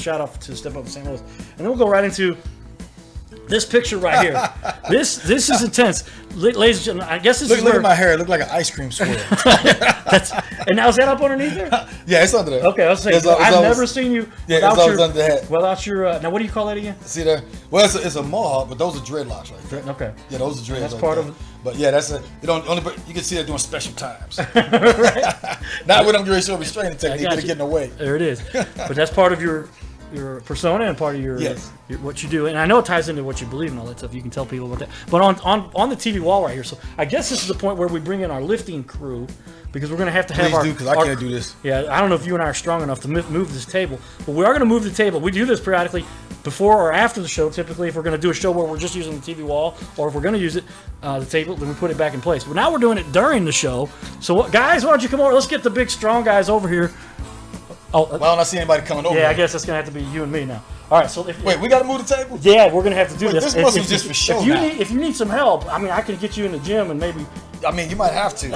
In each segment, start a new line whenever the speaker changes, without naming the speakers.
shout out to Step Up in St. Louis. And then we'll go right into this picture right here. This is intense. Ladies and gentlemen, I guess this is
Look at my hair. It looked like an ice cream swirl.
And now is that up underneath there?
Yeah, it's under there.
Okay, I was saying, I've never seen you without your, now what do you call that again?
See there? Well, it's a mohawk, but those are dreadlocks right there.
Okay.
Yeah, those are dreadlocks. That's
part of it.
But yeah, that's you can see that during special times. Not when I'm getting ready to restrain the technique, getting in the way.
There it is. But that's part of your persona and part of your what you do, and I know it ties into what you believe and all that stuff. You can tell people about that. But on the TV wall right here, so I guess this is the point where we bring in our lifting crew, because we're going to have
Please do, because I can't do this.
Yeah, I don't know if you and I are strong enough to move this table, but we are going to move the table. We do this periodically before or after the show. Typically, if we're going to do a show where we're just using the TV wall, or if we're going to use it the table, then we put it back in place. But now we're doing it during the show. So guys, why don't you come over? Let's get the big strong guys over here.
Oh, why don't I see anybody coming over?
Yeah, I guess it's gonna have to be you and me now. All right, so
wait, we gotta move the table.
Yeah, we're gonna have to do this.
This must be just for show.
If you need some help, I mean, I can get you in the gym and maybe.
I mean, you might have to.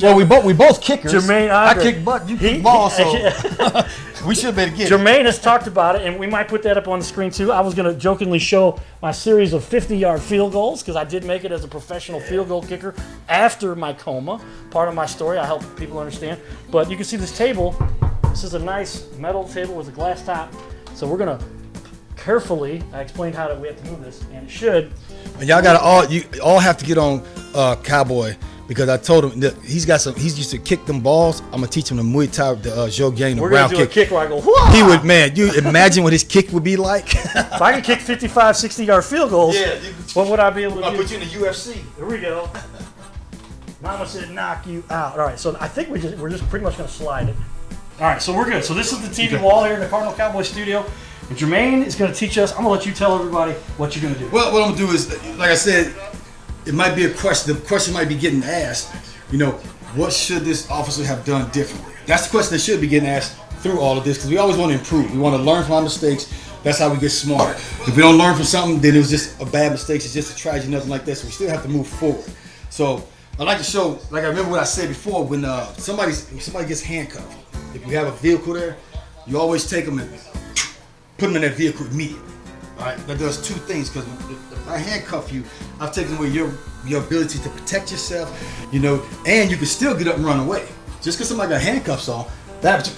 Well, we both kickers.
Jermaine,
I kick butt, you kick ball, so
we should be able to get
Jermaine has talked about it, and we might put that up on the screen too. I was gonna jokingly show my series of 50-yard field goals, because I did make it as a professional field goal kicker after my coma. Part of my story, I help people understand. But you can see this table. This is a nice metal table with a glass top. So we're gonna carefully. I explained how we have to move this, and it should.
And y'all gotta you all have to get on Cowboy, because I told him that he's used to kick them balls. I'm gonna teach him the Muay Thai, the Jogang, the
we're
round
gonna do
kick.
A kick where I go. Whoa!
He would, man. You imagine what his kick would be like.
If I could kick 55, 60-yard field goals, what would I be able to do?
I'll put you in the UFC.
Here we go. Mama said knock you out. All right, so I think we're just pretty much gonna slide it. All right, so we're good. So this is the TV wall here in the Cardinal Cowboy studio. And Jermaine is going to teach us. I'm going to let you tell everybody what you're going to do.
Well, what I'm going to do is, like I said, it might be a question. The question might be getting asked, what should this officer have done differently? That's the question that should be getting asked through all of this, because we always want to improve. We want to learn from our mistakes. That's how we get smarter. If we don't learn from something, then it was just a bad mistake. It's just a tragedy, nothing like that. So we still have to move forward. So I like to show, like I remember what I said before, when somebody gets handcuffed. If you have a vehicle there, you always take them and put them in that vehicle immediately. All right, that does two things, because if I handcuff you, I've taken away your ability to protect yourself, and you can still get up and run away. Just because somebody got handcuffs on, that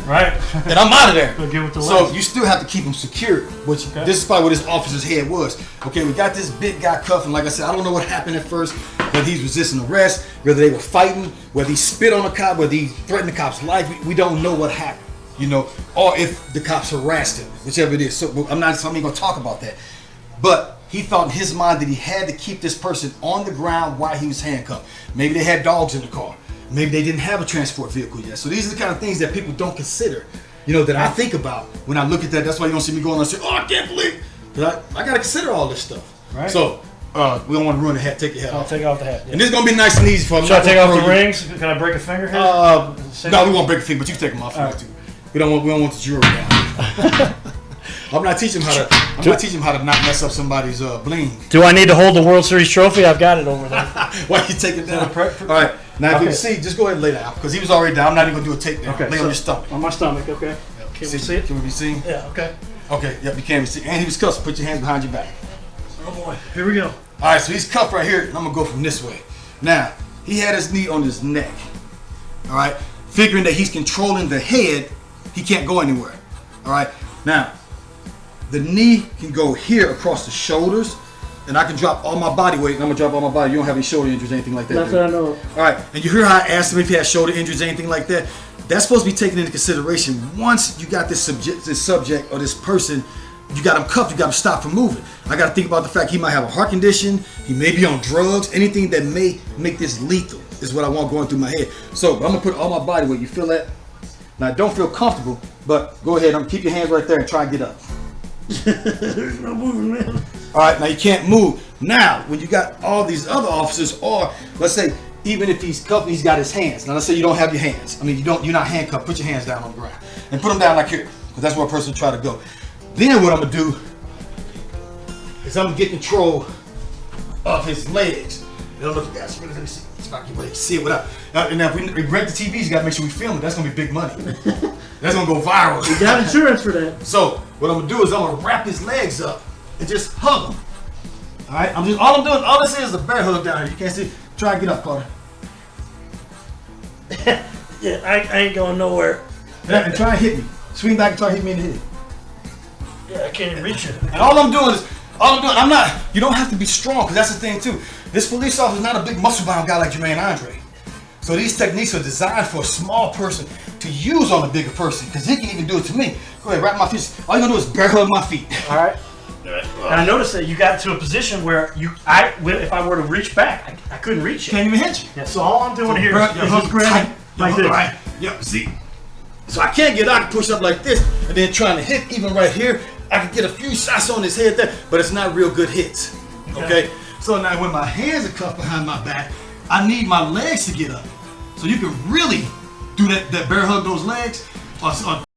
right,
and I'm out of there.
Get with the
so
legs.
you still have to keep them secured, which this is probably what this officer's head was. Okay, we got this big guy cuffed, and like I said, I don't know what happened at first, whether he's resisting arrest, whether they were fighting, whether he spit on a cop, whether he threatened the cop's life. We don't know what happened, or if the cops harassed him, whichever it is. So I'm not even going to talk about that. But he thought in his mind that he had to keep this person on the ground while he was handcuffed. Maybe they had dogs in the car. Maybe they didn't have a transport vehicle yet. So these are the kind of things that people don't consider, that I think about when I look at that. That's why you don't see me going and say, "Oh, I can't believe," because I got to consider all this stuff.
Right.
So we don't want to ruin the hat. Take your hat off.
I'll take off the hat. Yeah.
And this is gonna be nice and easy for me.
Should I take off the rings? Can I break a finger here?
No, we won't break a finger, but you can take them off. Right. We don't want the jewelry down. I'm not teaching him how to not mess up somebody's bling.
Do I need to hold the World Series trophy? I've got it over there.
Why you take it down? All right. Now, if you see, just go ahead and lay down, because he was already down. I'm not even going to do a takedown.
Okay,
lay on your stomach.
On my stomach, okay. Can we see it?
Can we be seen?
Yeah, okay.
Okay, yep, you can be seen. And he was cuffed, so put your hands behind your back.
Oh, boy. Here we go.
All right, so he's cuffed right here, and I'm going to go from this way. Now, he had his knee on his neck. All right? Figuring that he's controlling the head, he can't go anywhere. All right? Now, the knee can go here across the shoulders, and I can drop all my body weight, and I'm going to drop all my body. You don't have any shoulder injuries or anything like that.
That's what I know.
All right, and you hear how I asked him if he had shoulder injuries or anything like that? That's supposed to be taken into consideration. Once you got this subject or this person, you got him cuffed, you got to stop from moving. I got to think about the fact he might have a heart condition, he may be on drugs, anything that may make this lethal is what I want going through my head. So I'm going to put all my body weight. You feel that? Now, I don't feel comfortable, but go ahead. Keep your hands right there and try and get up.
There's no moving, man.
All right, now you can't move. Now, when you got all these other officers, or let's say, even if he's cuffed, he's got his hands. Now, let's say you don't have your hands. I mean, you're not handcuffed. Put your hands down on the ground and put them down like here, because that's where a person try to go. Then what I'm gonna do is I'm gonna get control of his legs. I don't know if you guys really let me see. so I can wait to see it without. And now if we rent the TVs, you gotta make sure we film it. That's gonna be big money. That's gonna go viral.
You got insurance for that.
So what I'm gonna do is I'm gonna wrap his legs up and just hug him. All right, all this is a bear hug down here. You can't see. Try and get up, Carter.
Yeah, I ain't going nowhere.
And try and hit me. Swing back and try and hit me in the head.
Yeah, I can't even reach it.
And I'm not, you don't have to be strong, because that's the thing too. This police officer is not a big muscle-bound guy like Jermaine Andre. So these techniques are designed for a small person to use on a bigger person, because he can even do it to me. Go ahead, wrap my feet. All you gonna do is bear hug my feet.
All right. And I noticed that you got to a position where if I were to reach back, I couldn't reach it.
Can't even hit you.
Yeah, so all I'm doing here is just grabbing like this.
Right. Yep, see? So I can't get out and push up like this, and then trying to hit even right here. I can get a few shots on his head there, but it's not real good hits. Okay? So now when my hands are cuffed behind my back, I need my legs to get up. So you can really do that bear hug those legs.